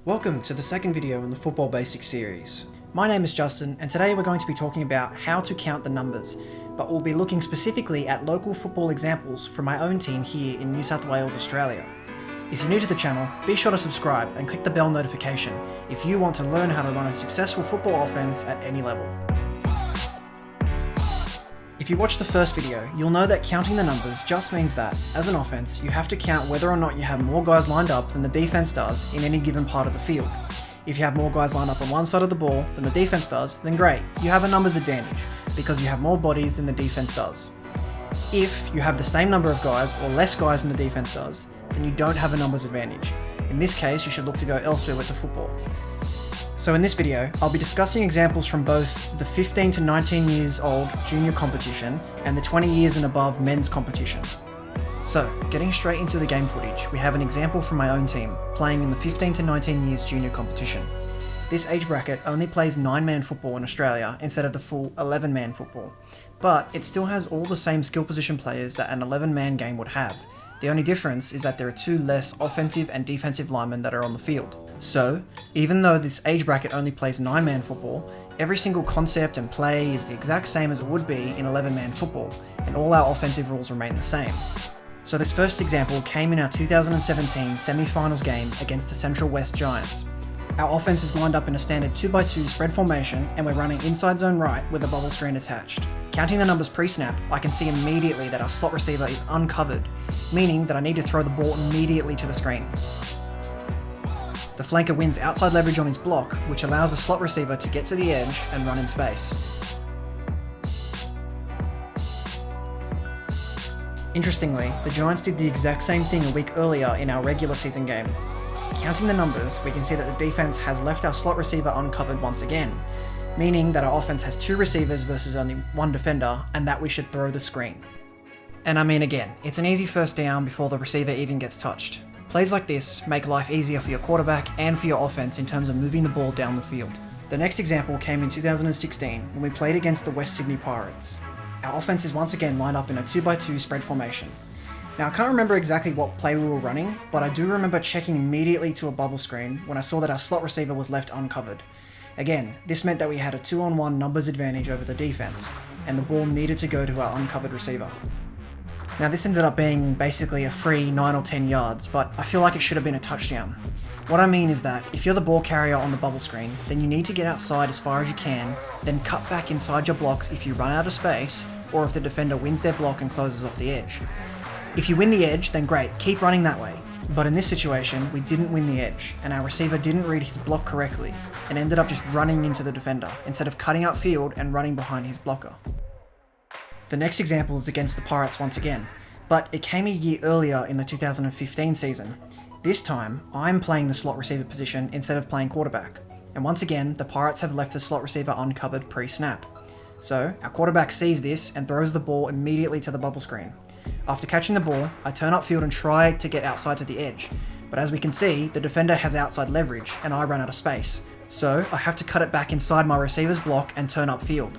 Welcome to the second video in the Football Basics series. My name is Justin, and today we're going to be talking about how to count the numbers, but we'll be looking specifically at local football examples from my own team here in New South Wales, Australia. If you're new to the channel, be sure to subscribe and click the bell notification if you want to learn how to run a successful football offense at any level. If you watched the first video, you'll know that counting the numbers just means that, as an offense, you have to count whether or not you have more guys lined up than the defense does in any given part of the field. If you have more guys lined up on one side of the ball than the defense does, then great, you have a numbers advantage, because you have more bodies than the defense does. If you have the same number of guys or less guys than the defense does, then you don't have a numbers advantage. In this case, you should look to go elsewhere with the football. So in this video, I'll be discussing examples from both the 15 to 19 years old junior competition and the 20 years and above men's competition. So, getting straight into the game footage, we have an example from my own team, playing in the 15 to 19 years junior competition. This age bracket only plays 9-man football in Australia instead of the full 11-man football, but it still has all the same skill position players that an 11-man game would have. The only difference is that there are two less offensive and defensive linemen that are on the field. So, even though this age bracket only plays 9-man football, every single concept and play is the exact same as it would be in 11-man football, and all our offensive rules remain the same. So this first example came in our 2017 semi-finals game against the Central West Giants. Our offense is lined up in a standard 2x2 spread formation, and we're running inside zone right with a bubble screen attached. Counting the numbers pre-snap, I can see immediately that our slot receiver is uncovered, meaning that I need to throw the ball immediately to the screen. The flanker wins outside leverage on his block, which allows the slot receiver to get to the edge and run in space. Interestingly, the Giants did the exact same thing a week earlier in our regular season game. Counting the numbers, we can see that the defense has left our slot receiver uncovered once again, meaning that our offense has 2 receivers versus only 1 defender, and that we should throw the screen. And I mean, again, it's an easy first down before the receiver even gets touched. Plays like this make life easier for your quarterback and for your offense in terms of moving the ball down the field. The next example came in 2016 when we played against the West Sydney Pirates. Our offense is once again lined up in a 2x2 spread formation. Now, I can't remember exactly what play we were running, but I do remember checking immediately to a bubble screen when I saw that our slot receiver was left uncovered. Again, this meant that we had a 2-on-1 numbers advantage over the defense, and the ball needed to go to our uncovered receiver. Now, this ended up being basically a free 9 or 10 yards, but I feel like it should have been a touchdown. What I mean is that if you're the ball carrier on the bubble screen, then you need to get outside as far as you can, then cut back inside your blocks if you run out of space, or if the defender wins their block and closes off the edge. If you win the edge, then great, keep running that way. But in this situation, we didn't win the edge, and our receiver didn't read his block correctly, and ended up just running into the defender, instead of cutting upfield and running behind his blocker. The next example is against the Pirates once again, but it came a year earlier in the 2015 season. This time, I'm playing the slot receiver position instead of playing quarterback, and once again, the Pirates have left the slot receiver uncovered pre-snap. So, our quarterback sees this and throws the ball immediately to the bubble screen. After catching the ball, I turn upfield and try to get outside to the edge, but as we can see, the defender has outside leverage and I run out of space. So, I have to cut it back inside my receiver's block and turn upfield.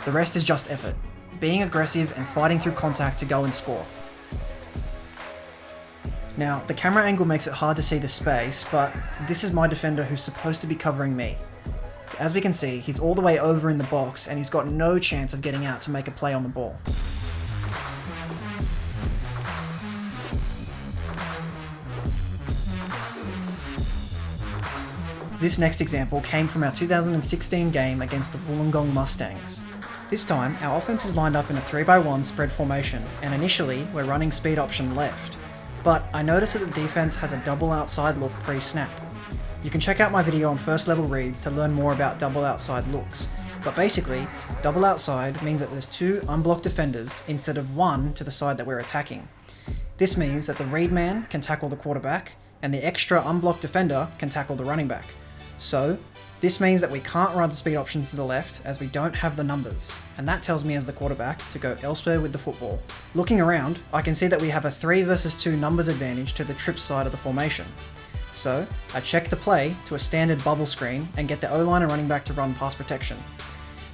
The rest is just effort, being aggressive and fighting through contact to go and score. Now, the camera angle makes it hard to see the space, but this is my defender who's supposed to be covering me. As we can see, he's all the way over in the box and he's got no chance of getting out to make a play on the ball. This next example came from our 2016 game against the Wollongong Mustangs. This time, our offense is lined up in a 3x1 spread formation, and initially, we're running speed option left. But I noticed that the defense has a double outside look pre-snap. You can check out my video on first level reads to learn more about double outside looks. But basically, double outside means that there's 2 unblocked defenders instead of 1 to the side that we're attacking. This means that the read man can tackle the quarterback, and the extra unblocked defender can tackle the running back. So, this means that we can't run the speed options to the left as we don't have the numbers, and that tells me as the quarterback to go elsewhere with the football. Looking around, I can see that we have a 3 versus 2 numbers advantage to the trip side of the formation. So, I check the play to a standard bubble screen and get the O-line and running back to run pass protection.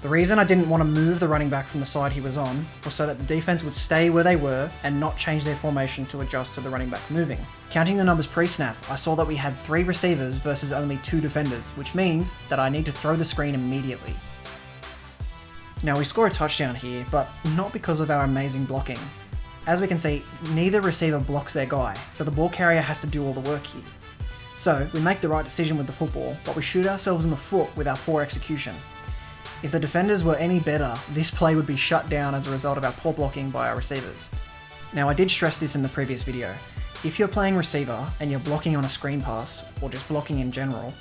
The reason I didn't want to move the running back from the side he was on was so that the defense would stay where they were and not change their formation to adjust to the running back moving. Counting the numbers pre-snap, I saw that we had 3 receivers versus only 2 defenders, which means that I need to throw the screen immediately. Now we score a touchdown here, but not because of our amazing blocking. As we can see, neither receiver blocks their guy, so the ball carrier has to do all the work here. So we make the right decision with the football, but we shoot ourselves in the foot with our poor execution. If the defenders were any better, this play would be shut down as a result of our poor blocking by our receivers. Now I did stress this in the previous video. If you're playing receiver and you're blocking on a screen pass, or just blocking in general,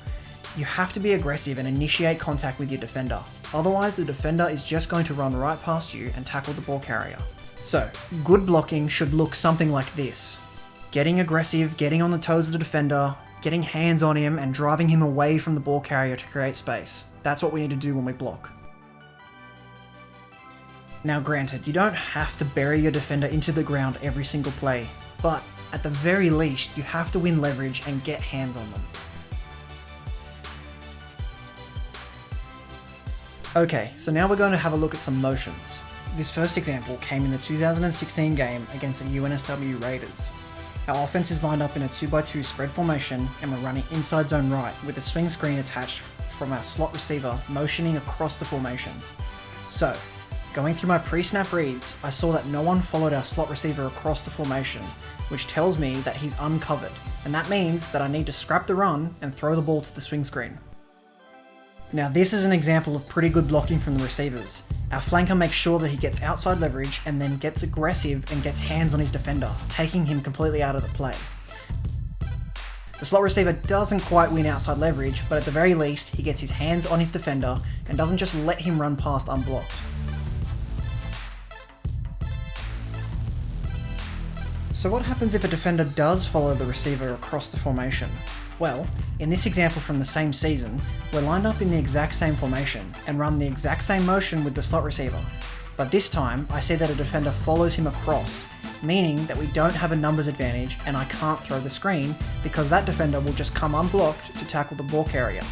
you have to be aggressive and initiate contact with your defender. Otherwise the defender is just going to run right past you and tackle the ball carrier. So, good blocking should look something like this. Getting aggressive, getting on the toes of the defender, getting hands on him and driving him away from the ball carrier to create space. That's what we need to do when we block. Now granted, you don't have to bury your defender into the ground every single play, but at the very least, you have to win leverage and get hands on them. Okay, so now we're going to have a look at some motions. This first example came in the 2016 game against the NSW Raiders. Our offense is lined up in a 2x2 spread formation and we're running inside zone right with a swing screen attached from our slot receiver motioning across the formation. So, going through my pre-snap reads, I saw that no one followed our slot receiver across the formation, which tells me that he's uncovered, and that means that I need to scrap the run and throw the ball to the swing screen. Now this is an example of pretty good blocking from the receivers. Our flanker makes sure that he gets outside leverage and then gets aggressive and gets hands on his defender, taking him completely out of the play. The slot receiver doesn't quite win outside leverage, but at the very least he gets his hands on his defender and doesn't just let him run past unblocked. So what happens if a defender does follow the receiver across the formation? Well, in this example from the same season, we're lined up in the exact same formation and run the exact same motion with the slot receiver. But this time, I see that a defender follows him across, meaning that we don't have a numbers advantage and I can't throw the screen because that defender will just come unblocked to tackle the ball carrier.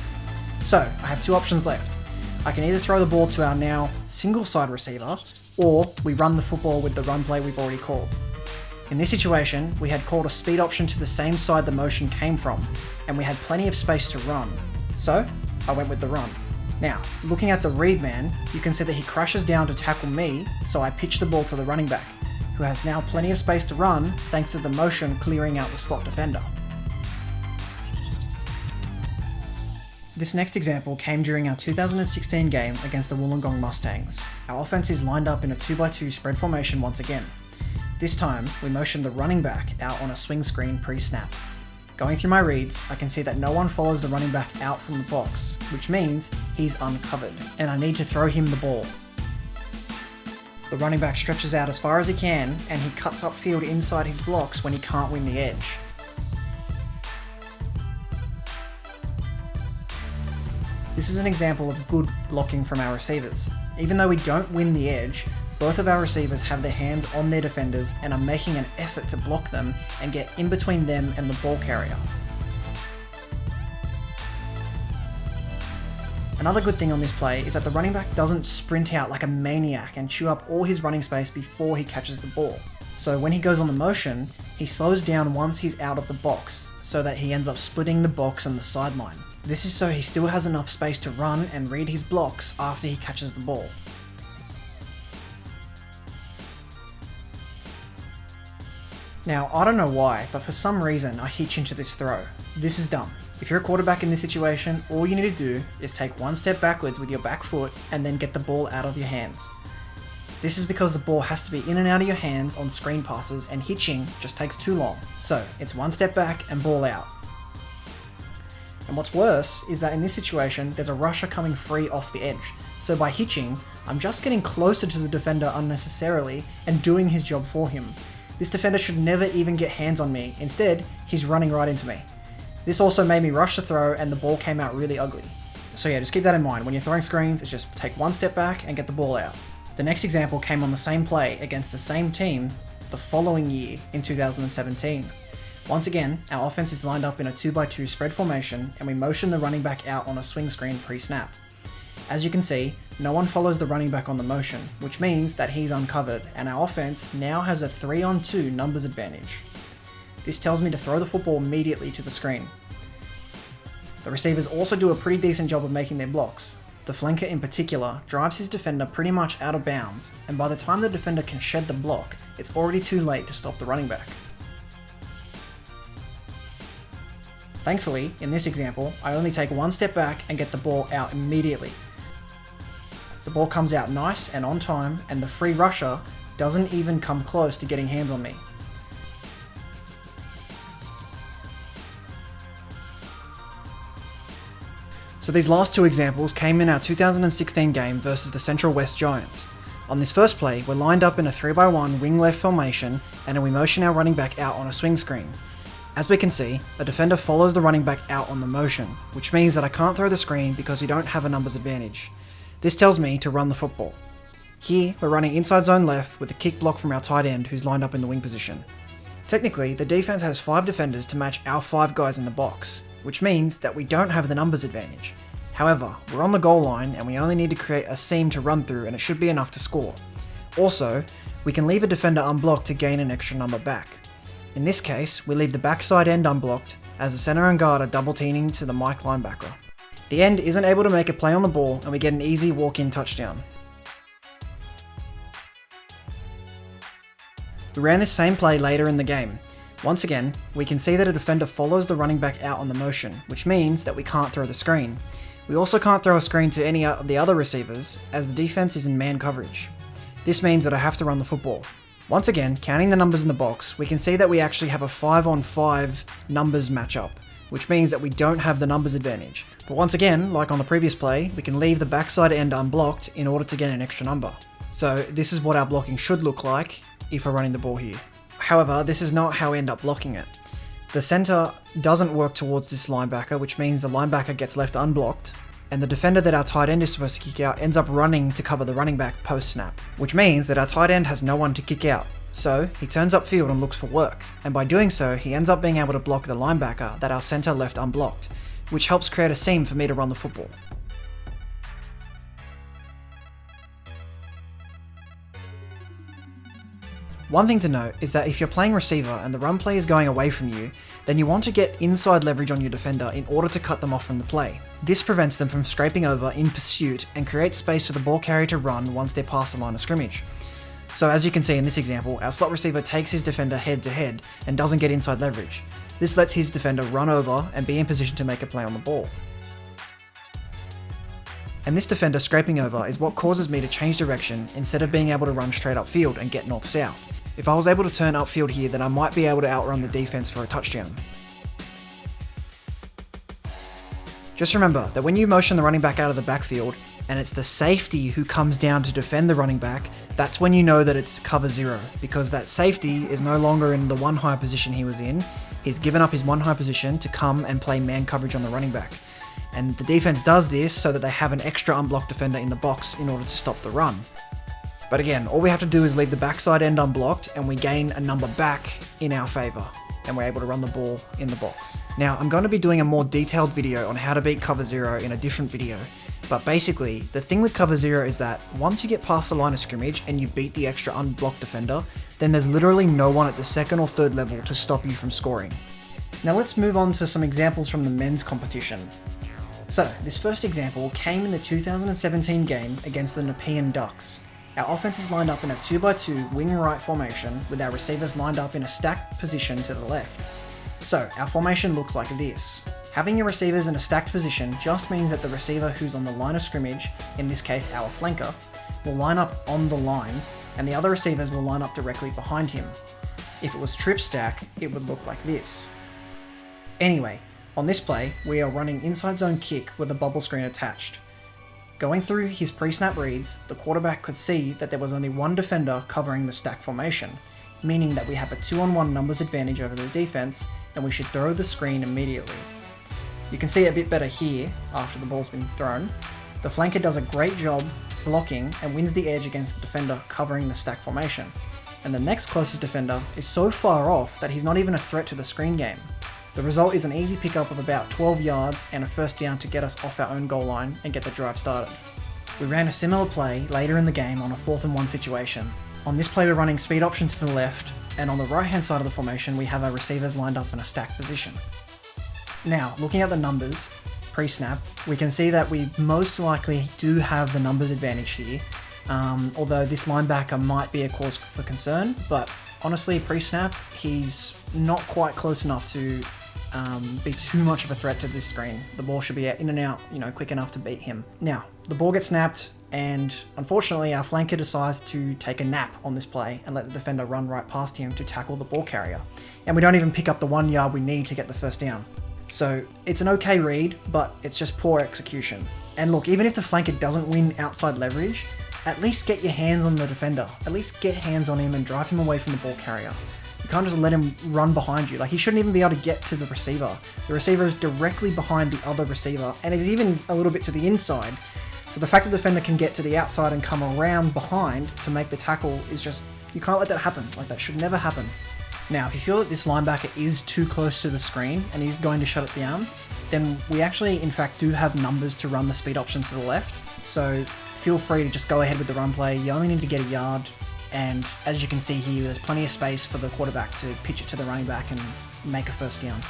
So, I have 2 options left. I can either throw the ball to our now single side receiver, or we run the football with the run play we've already called. In this situation, we had called a speed option to the same side the motion came from, and we had plenty of space to run. So, I went with the run. Now, looking at the read man, you can see that he crashes down to tackle me, so I pitch the ball to the running back, who has now plenty of space to run thanks to the motion clearing out the slot defender. This next example came during our 2016 game against the Wollongong Mustangs. Our offense is lined up in a 2x2 spread formation once again. This time, we motion the running back out on a swing screen pre-snap. Going through my reads, I can see that no one follows the running back out from the box, which means he's uncovered, and I need to throw him the ball. The running back stretches out as far as he can, and he cuts upfield inside his blocks when he can't win the edge. This is an example of good blocking from our receivers. Even though we don't win the edge, both of our receivers have their hands on their defenders and are making an effort to block them and get in between them and the ball carrier. Another good thing on this play is that the running back doesn't sprint out like a maniac and chew up all his running space before he catches the ball. So when he goes on the motion, he slows down once he's out of the box, so that he ends up splitting the box and the sideline. This is so he still has enough space to run and read his blocks after he catches the ball. Now, I don't know why, but for some reason I hitch into this throw. This is dumb. If you're a quarterback in this situation, all you need to do is take one step backwards with your back foot and then get the ball out of your hands. This is because the ball has to be in and out of your hands on screen passes and hitching just takes too long. So, it's one step back and ball out. And what's worse is that in this situation, there's a rusher coming free off the edge. So by hitching, I'm just getting closer to the defender unnecessarily and doing his job for him. This defender should never even get hands on me. Instead, he's running right into me. This also made me rush the throw and the ball came out really ugly. So yeah, just keep that in mind. When you're throwing screens, it's just take one step back and get the ball out. The next example came on the same play against the same team the following year in 2017. Once again, our offense is lined up in a 2x2 spread formation and we motion the running back out on a swing screen pre-snap. As you can see, no one follows the running back on the motion, which means that he's uncovered, and our offense now has a 3-on-2 numbers advantage. This tells me to throw the football immediately to the screen. The receivers also do a pretty decent job of making their blocks. The flanker in particular drives his defender pretty much out of bounds, and by the time the defender can shed the block, it's already too late to stop the running back. Thankfully, in this example, I only take one step back and get the ball out immediately. The ball comes out nice and on time, and the free rusher doesn't even come close to getting hands on me. So these last two examples came in our 2016 game versus the Central West Giants. On this first play, we're lined up in a 3x1 wing left formation, and we motion our running back out on a swing screen. As we can see, the defender follows the running back out on the motion, which means that I can't throw the screen because we don't have a numbers advantage. This tells me to run the football. Here, we're running inside zone left with a kick block from our tight end who's lined up in the wing position. Technically, the defense has 5 defenders to match our 5 guys in the box, which means that we don't have the numbers advantage. However, we're on the goal line and we only need to create a seam to run through and it should be enough to score. Also, we can leave a defender unblocked to gain an extra number back. In this case, we leave the backside end unblocked as the center and guard are double teaming to the Mike linebacker. The end isn't able to make a play on the ball and we get an easy walk-in touchdown. We ran this same play later in the game. Once again, we can see that a defender follows the running back out on the motion, which means that we can't throw the screen. We also can't throw a screen to any of the other receivers as the defense is in man coverage. This means that I have to run the football. Once again, counting the numbers in the box, we can see that we actually have a 5-on-5 numbers matchup, which means that we don't have the numbers advantage. But once again, like on the previous play, we can leave the backside end unblocked in order to get an extra number. So this is what our blocking should look like if we're running the ball here. However, this is not how we end up blocking it. The center doesn't work towards this linebacker, which means the linebacker gets left unblocked, and the defender that our tight end is supposed to kick out ends up running to cover the running back post-snap, which means that our tight end has no one to kick out. So he turns upfield and looks for work, and by doing so, he ends up being able to block the linebacker that our center left unblocked, which helps create a seam for me to run the football. One thing to note is that if you're playing receiver and the run play is going away from you, then you want to get inside leverage on your defender in order to cut them off from the play. This prevents them from scraping over in pursuit and creates space for the ball carrier to run once they're past the line of scrimmage. So as you can see in this example, our slot receiver takes his defender head to head and doesn't get inside leverage. This lets his defender run over and be in position to make a play on the ball. And this defender scraping over is what causes me to change direction instead of being able to run straight upfield and get north-south. If I was able to turn upfield here, then I might be able to outrun the defense for a touchdown. Just remember that when you motion the running back out of the backfield, and it's the safety who comes down to defend the running back, that's when you know that it's cover 0, because that safety is no longer in the 1 high position he was in. He's given up his 1 high position to come and play man coverage on the running back. And the defense does this so that they have an extra unblocked defender in the box in order to stop the run. But again, all we have to do is leave the backside end unblocked and we gain a number back in our favour, and we're able to run the ball in the box. Now, I'm going to be doing a more detailed video on how to beat cover 0 in a different video, but basically, the thing with cover 0 is that once you get past the line of scrimmage and you beat the extra unblocked defender, then there's literally no one at the 2nd or 3rd level to stop you from scoring. Now let's move on to some examples from the men's competition. So, this first example came in the 2017 game against the Nepean Ducks. Our offense is lined up in a 2x2 wing right formation with our receivers lined up in a stacked position to the left. So, our formation looks like this. Having your receivers in a stacked position just means that the receiver who's on the line of scrimmage, in this case our flanker, will line up on the line and the other receivers will line up directly behind him. If it was trip stack, it would look like this. Anyway, on this play, we are running inside zone kick with a bubble screen attached. Going through his pre-snap reads, the quarterback could see that there was only one defender covering the stack formation, meaning that we have a 2-on-1 numbers advantage over the defense and we should throw the screen immediately. You can see it a bit better here after the ball's been thrown. The flanker does a great job blocking and wins the edge against the defender covering the stack formation. And the next closest defender is so far off that he's not even a threat to the screen game. The result is an easy pickup of about 12 yards and a first down to get us off our own goal line and get the drive started. We ran a similar play later in the game on a 4th and 1 situation. On this play we're running speed option to the left, and on the right hand side of the formation we have our receivers lined up in a stacked position. Now, looking at the numbers, pre-snap, we can see that we most likely do have the numbers advantage here, although this linebacker might be a cause for concern, but honestly, pre-snap, he's not quite close enough to be too much of a threat to this screen. The ball should be in and out, quick enough to beat him. Now, the ball gets snapped, and unfortunately our flanker decides to take a nap on this play and let the defender run right past him to tackle the ball carrier. And we don't even pick up the 1 yard we need to get the first down. So it's an okay read, but it's just poor execution. And look, even if the flanker doesn't win outside leverage, at least get your hands on the defender. At least get hands on him and drive him away from the ball carrier. You can't just let him run behind you. Like, he shouldn't even be able to get to the receiver. The receiver is directly behind the other receiver and is even a little bit to the inside. So the fact that the defender can get to the outside and come around behind to make the tackle is just, you can't let that happen. Like, that should never happen. Now, if you feel that this linebacker is too close to the screen and he's going to shut it down, then we actually, in fact, do have numbers to run the speed options to the left. So feel free to just go ahead with the run play. You only need to get a yard. And as you can see here, there's plenty of space for the quarterback to pitch it to the running back and make a first down.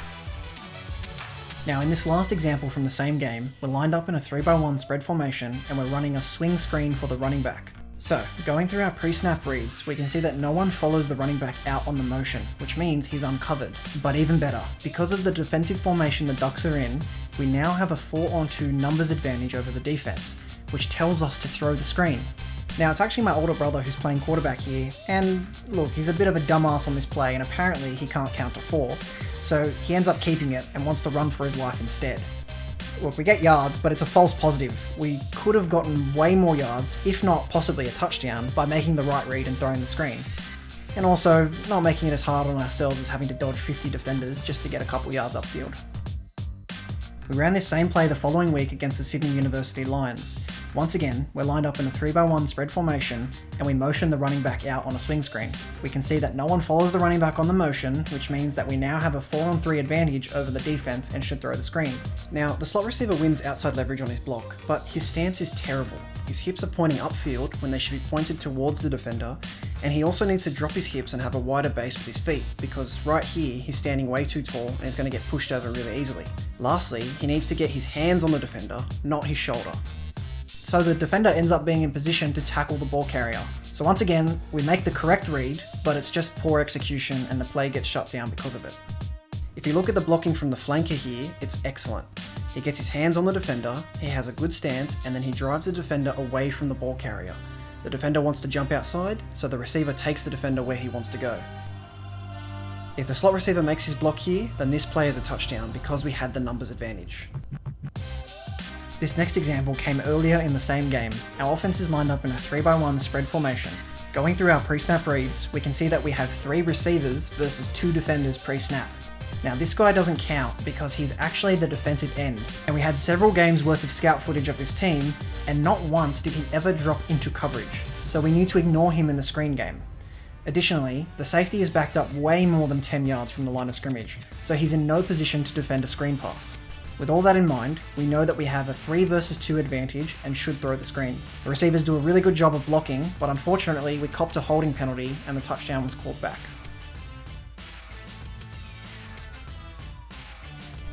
Now, in this last example from the same game, we're lined up in a 3x1 spread formation and we're running a swing screen for the running back. So, going through our pre-snap reads, we can see that no one follows the running back out on the motion, which means he's uncovered. But even better, because of the defensive formation the Ducks are in, we now have a 4-on-2 numbers advantage over the defense, which tells us to throw the screen. Now, it's actually my older brother who's playing quarterback here, and look, he's a bit of a dumbass on this play, and apparently he can't count to 4, so he ends up keeping it and wants to run for his life instead. Look, we get yards, but it's a false positive. We could have gotten way more yards, if not possibly a touchdown, by making the right read and throwing the screen. And also, not making it as hard on ourselves as having to dodge 50 defenders just to get a couple yards upfield. We ran this same play the following week against the Sydney University Lions. Once again, we're lined up in a 3x1 spread formation, and we motion the running back out on a swing screen. We can see that no one follows the running back on the motion, which means that we now have a 4-on-3 advantage over the defense and should throw the screen. Now, the slot receiver wins outside leverage on his block, but his stance is terrible. His hips are pointing upfield when they should be pointed towards the defender, and he also needs to drop his hips and have a wider base with his feet, because right here he's standing way too tall and is going to get pushed over really easily. Lastly, he needs to get his hands on the defender, not his shoulder. So the defender ends up being in position to tackle the ball carrier. So once again, we make the correct read, but it's just poor execution and the play gets shut down because of it. If you look at the blocking from the flanker here, it's excellent. He gets his hands on the defender, he has a good stance, and then he drives the defender away from the ball carrier. The defender wants to jump outside, so the receiver takes the defender where he wants to go. If the slot receiver makes his block here, then this play is a touchdown because we had the numbers advantage. This next example came earlier in the same game. Our offense is lined up in a 3x1 spread formation. Going through our pre-snap reads, we can see that we have 3 receivers versus 2 defenders pre-snap. Now, this guy doesn't count because he's actually the defensive end, and we had several games worth of scout footage of this team, and not once did he ever drop into coverage, so we need to ignore him in the screen game. Additionally, the safety is backed up way more than 10 yards from the line of scrimmage, so he's in no position to defend a screen pass. With all that in mind, we know that we have a 3 versus 2 advantage and should throw the screen. The receivers do a really good job of blocking, but unfortunately we copped a holding penalty and the touchdown was called back.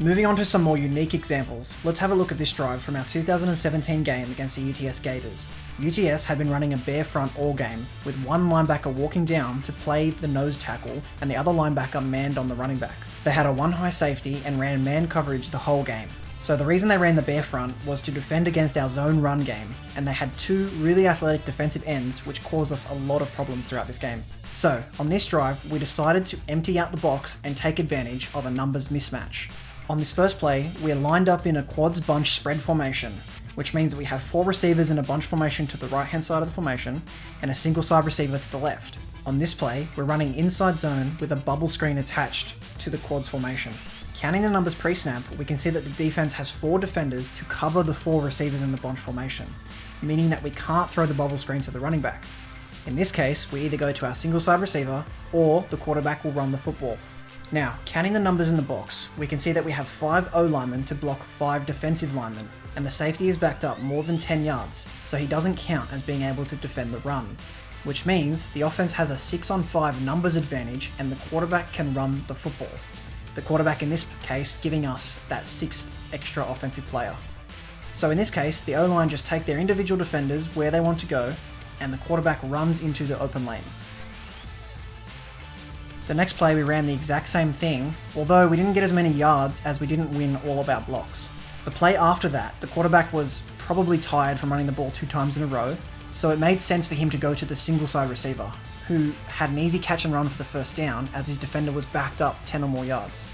Moving on to some more unique examples, let's have a look at this drive from our 2017 game against the UTS Gators. UTS had been running a bare front all game, with one linebacker walking down to play the nose tackle and the other linebacker manned on the running back. They had a 1 high safety and ran man coverage the whole game. So the reason they ran the bare front was to defend against our zone run game, and they had 2 really athletic defensive ends which caused us a lot of problems throughout this game. So, on this drive, we decided to empty out the box and take advantage of a numbers mismatch. On this first play, we are lined up in a quads bunch spread formation, which means that we have 4 receivers in a bunch formation to the right hand side of the formation, and a single side receiver to the left. On this play, we're running inside zone with a bubble screen attached to the quads formation. Counting the numbers pre-snap, we can see that the defense has 4 defenders to cover the 4 receivers in the bunch formation, meaning that we can't throw the bubble screen to the running back. In this case, we either go to our single side receiver, or the quarterback will run the football. Now, counting the numbers in the box, we can see that we have 5 O linemen to block 5 defensive linemen, and the safety is backed up more than 10 yards, so he doesn't count as being able to defend the run. Which means the offense has a 6-on-5 numbers advantage and the quarterback can run the football. The quarterback in this case giving us that 6th extra offensive player. So in this case, the O-line just take their individual defenders where they want to go, and the quarterback runs into the open lanes. The next play we ran the exact same thing, although we didn't get as many yards as we didn't win all of our blocks. The play after that, the quarterback was probably tired from running the ball 2 times in a row, so it made sense for him to go to the single side receiver, who had an easy catch and run for the first down as his defender was backed up 10 or more yards.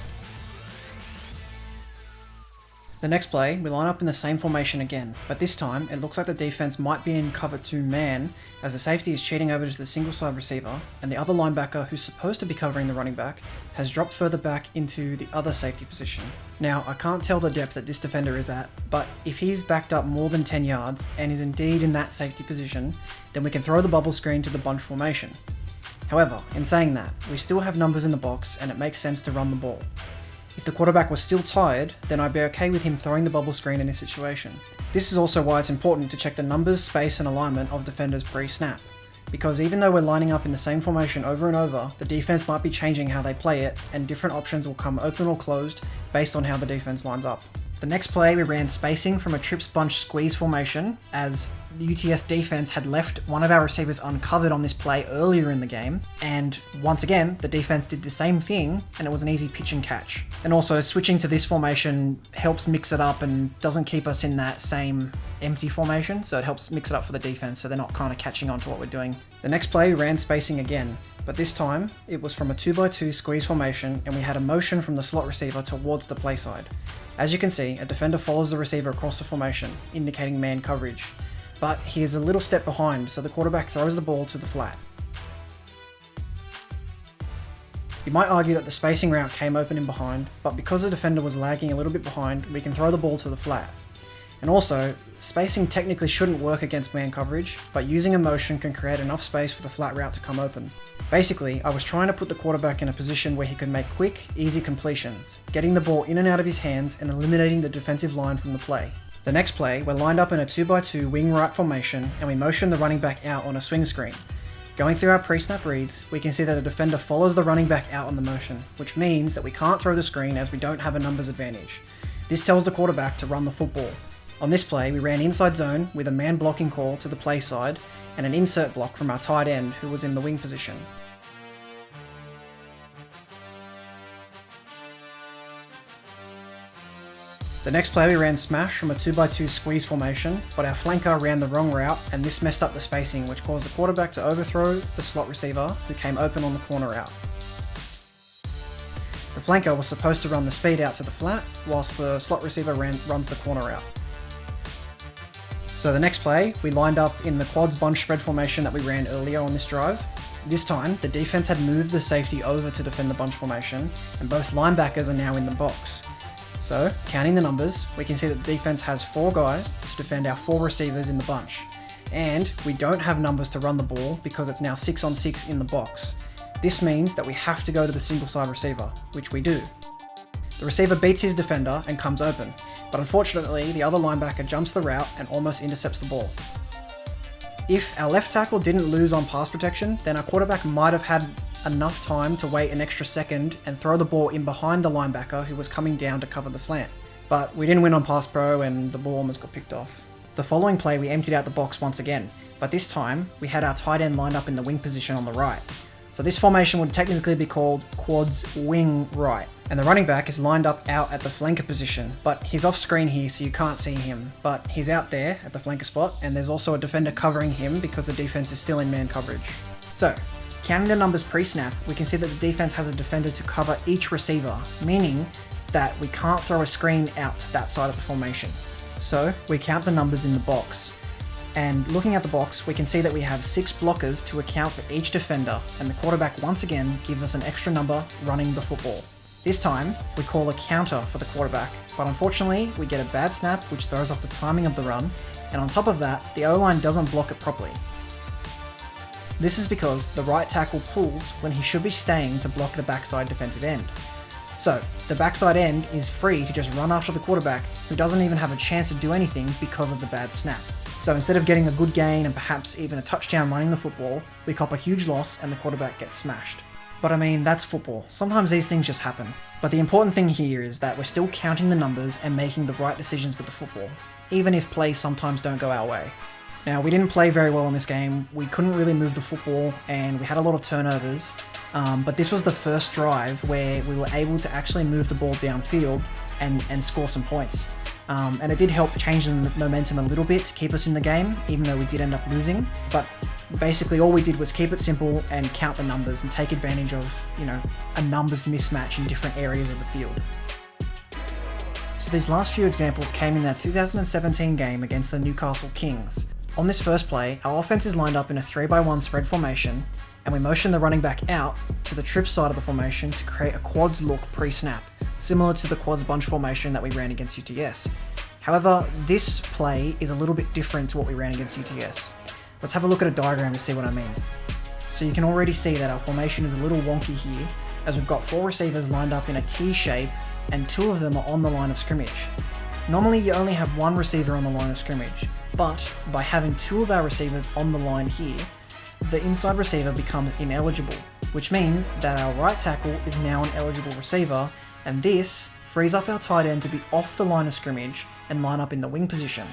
The next play, we line up in the same formation again, but this time it looks like the defense might be in cover 2 man as the safety is cheating over to the single side receiver and the other linebacker who's supposed to be covering the running back has dropped further back into the other safety position. Now, I can't tell the depth that this defender is at, but if he's backed up more than 10 yards and is indeed in that safety position, then we can throw the bubble screen to the bunch formation. However, in saying that, we still have numbers in the box and it makes sense to run the ball. If the quarterback was still tired, then I'd be okay with him throwing the bubble screen in this situation. This is also why it's important to check the numbers, space and alignment of defenders pre-snap. Because even though we're lining up in the same formation over and over, the defense might be changing how they play it, and different options will come open or closed based on how the defense lines up. The next play we ran spacing from a trips bunch squeeze formation as the UTS defense had left one of our receivers uncovered on this play earlier in the game, and once again the defense did the same thing and it was an easy pitch and catch. And also switching to this formation helps mix it up and doesn't keep us in that same empty formation, so it helps mix it up for the defense so they're not kind of catching on to what we're doing. The next play we ran spacing again, but this time it was from a 2x2 squeeze formation and we had a motion from the slot receiver towards the play side. As you can see, a defender follows the receiver across the formation, indicating man coverage, but he is a little step behind, so the quarterback throws the ball to the flat. You might argue that the spacing route came open in behind, but because the defender was lagging a little bit behind, we can throw the ball to the flat. And also, spacing technically shouldn't work against man coverage, but using a motion can create enough space for the flat route to come open. Basically, I was trying to put the quarterback in a position where he could make quick, easy completions, getting the ball in and out of his hands and eliminating the defensive line from the play. The next play, we're lined up in a 2x2 wing right formation and we motion the running back out on a swing screen. Going through our pre-snap reads, we can see that a defender follows the running back out on the motion, which means that we can't throw the screen as we don't have a numbers advantage. This tells the quarterback to run the football. On this play, we ran inside zone with a man blocking call to the play side and an insert block from our tight end who was in the wing position. The next play we ran smash from a 2x2 squeeze formation, but our flanker ran the wrong route and this messed up the spacing, which caused the quarterback to overthrow the slot receiver who came open on the corner route. The flanker was supposed to run the speed out to the flat, whilst the slot receiver runs the corner route. So the next play, we lined up in the quads bunch spread formation that we ran earlier on this drive. This time, the defense had moved the safety over to defend the bunch formation, and both linebackers are now in the box. So, counting the numbers, we can see that the defense has 4 guys to defend our 4 receivers in the bunch. And we don't have numbers to run the ball because it's now 6-on-6 in the box. This means that we have to go to the single side receiver, which we do. The receiver beats his defender and comes open, but unfortunately the other linebacker jumps the route and almost intercepts the ball. If our left tackle didn't lose on pass protection, then our quarterback might have had enough time to wait an extra second and throw the ball in behind the linebacker who was coming down to cover the slant. But we didn't win on pass pro and the ball almost got picked off. The following play we emptied out the box once again, but this time we had our tight end lined up in the wing position on the right. So this formation would technically be called quads wing right. And the running back is lined up out at the flanker position, but he's off screen here so you can't see him, but he's out there at the flanker spot and there's also a defender covering him because the defense is still in man coverage. So, counting the numbers pre-snap, we can see that the defense has a defender to cover each receiver, meaning that we can't throw a screen out to that side of the formation. So, we count the numbers in the box. And looking at the box, we can see that we have 6 blockers to account for each defender, and the quarterback once again gives us an extra number running the football. This time, we call a counter for the quarterback, but unfortunately, we get a bad snap which throws off the timing of the run, and on top of that, the O-line doesn't block it properly. This is because the right tackle pulls when he should be staying to block the backside defensive end. So, the backside end is free to just run after the quarterback, who doesn't even have a chance to do anything because of the bad snap. So instead of getting a good gain and perhaps even a touchdown running the football, we cop a huge loss and the quarterback gets smashed. But I mean, that's football. Sometimes these things just happen. But the important thing here is that we're still counting the numbers and making the right decisions with the football, even if plays sometimes don't go our way. Now, we didn't play very well in this game. We couldn't really move the football and we had a lot of turnovers. But this was the first drive where we were able to actually move the ball downfield and score some points. And it did help change the momentum a little bit to keep us in the game, even though we did end up losing. But basically all we did was keep it simple and count the numbers and take advantage of, a numbers mismatch in different areas of the field. So these last few examples came in that 2017 game against the Newcastle Kings. On this first play, our offense is lined up in a 3x1 spread formation, and we motion the running back out to the trip side of the formation to create a quads look pre-snap, similar to the quads bunch formation that we ran against UTS. However, this play is a little bit different to what we ran against UTS. Let's have a look at a diagram to see what I mean. So you can already see that our formation is a little wonky here, as we've got 4 receivers lined up in a T shape and 2 of them are on the line of scrimmage. Normally you only have 1 receiver on the line of scrimmage, but by having 2 of our receivers on the line here, the inside receiver becomes ineligible, which means that our right tackle is now an eligible receiver, and this frees up our tight end to be off the line of scrimmage and line up in the wing position.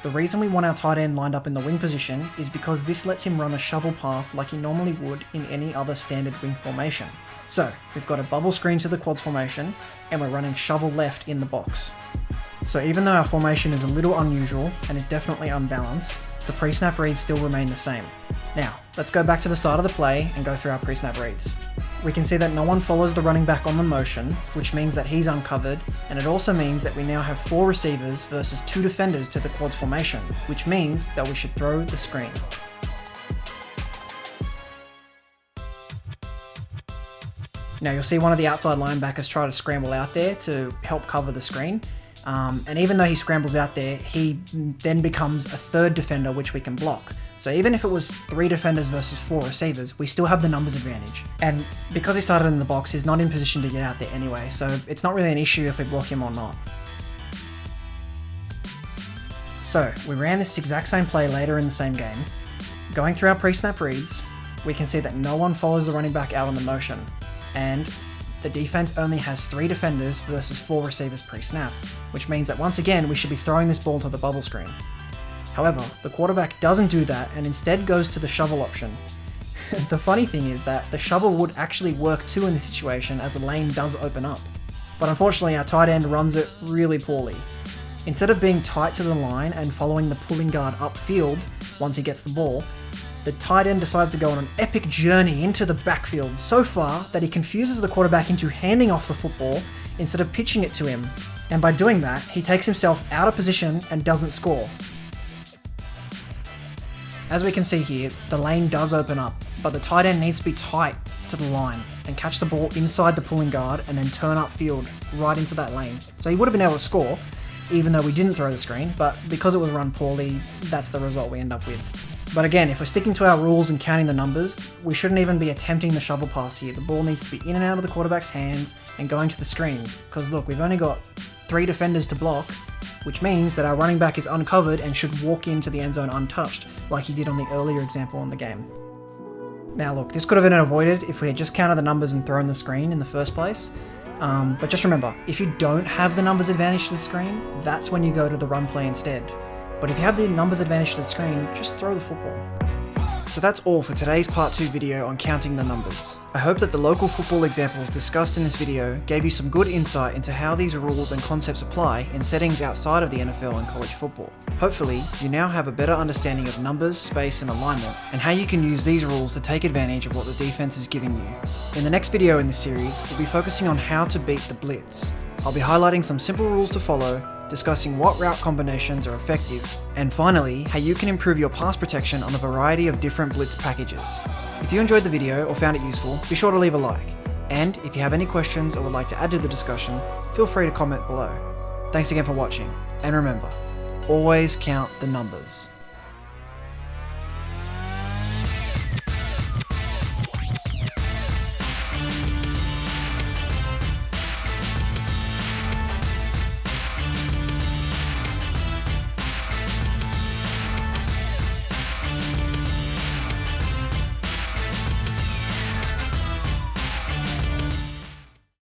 The reason we want our tight end lined up in the wing position is because this lets him run a shovel path like he normally would in any other standard wing formation. So, we've got a bubble screen to the quads formation, and we're running shovel left in the box. So even though our formation is a little unusual and is definitely unbalanced, the pre-snap reads still remain the same. Now, let's go back to the start of the play and go through our pre-snap reads. We can see that no one follows the running back on the motion, which means that he's uncovered, and it also means that we now have 4 receivers versus 2 defenders to the quads formation, which means that we should throw the screen. Now you'll see one of the outside linebackers try to scramble out there to help cover the screen. And even though he scrambles out there, he then becomes a 3rd defender which we can block. So even if it was 3 defenders versus 4 receivers, we still have the numbers advantage. And because he started in the box, he's not in position to get out there anyway, so it's not really an issue if we block him or not. So we ran this exact same play later in the same game. Going through our pre-snap reads, we can see that no one follows the running back out on the motion, and the defense only has 3 defenders versus 4 receivers pre-snap, which means that once again we should be throwing this ball to the bubble screen. However, the quarterback doesn't do that and instead goes to the shovel option. The funny thing is that the shovel would actually work too in this situation as the lane does open up. But unfortunately our tight end runs it really poorly. Instead of being tight to the line and following the pulling guard upfield once he gets the ball, the tight end decides to go on an epic journey into the backfield so far that he confuses the quarterback into handing off the football instead of pitching it to him. And by doing that, he takes himself out of position and doesn't score. As we can see here, the lane does open up, but the tight end needs to be tight to the line and catch the ball inside the pulling guard and then turn upfield right into that lane. So he would have been able to score, even though we didn't throw the screen, but because it was run poorly, that's the result we end up with. But again, if we're sticking to our rules and counting the numbers, we shouldn't even be attempting the shovel pass here. The ball needs to be in and out of the quarterback's hands and going to the screen. Because look, we've only got 3 defenders to block, which means that our running back is uncovered and should walk into the end zone untouched, like he did on the earlier example in the game. Now look, this could have been avoided if we had just counted the numbers and thrown the screen in the first place. But just remember, if you don't have the numbers advantage to the screen, that's when you go to the run play instead. But if you have the numbers advantage to the screen, just throw the football. So that's all for today's part 2 video on counting the numbers. I hope that the local football examples discussed in this video gave you some good insight into how these rules and concepts apply in settings outside of the NFL and college football. Hopefully, you now have a better understanding of numbers, space and alignment, and how you can use these rules to take advantage of what the defense is giving you. In the next video in this series, we'll be focusing on how to beat the blitz. I'll be highlighting some simple rules to follow, discussing what route combinations are effective, and finally, how you can improve your pass protection on a variety of different blitz packages. If you enjoyed the video or found it useful, be sure to leave a like. And if you have any questions or would like to add to the discussion, feel free to comment below. Thanks again for watching, and remember, always count the numbers.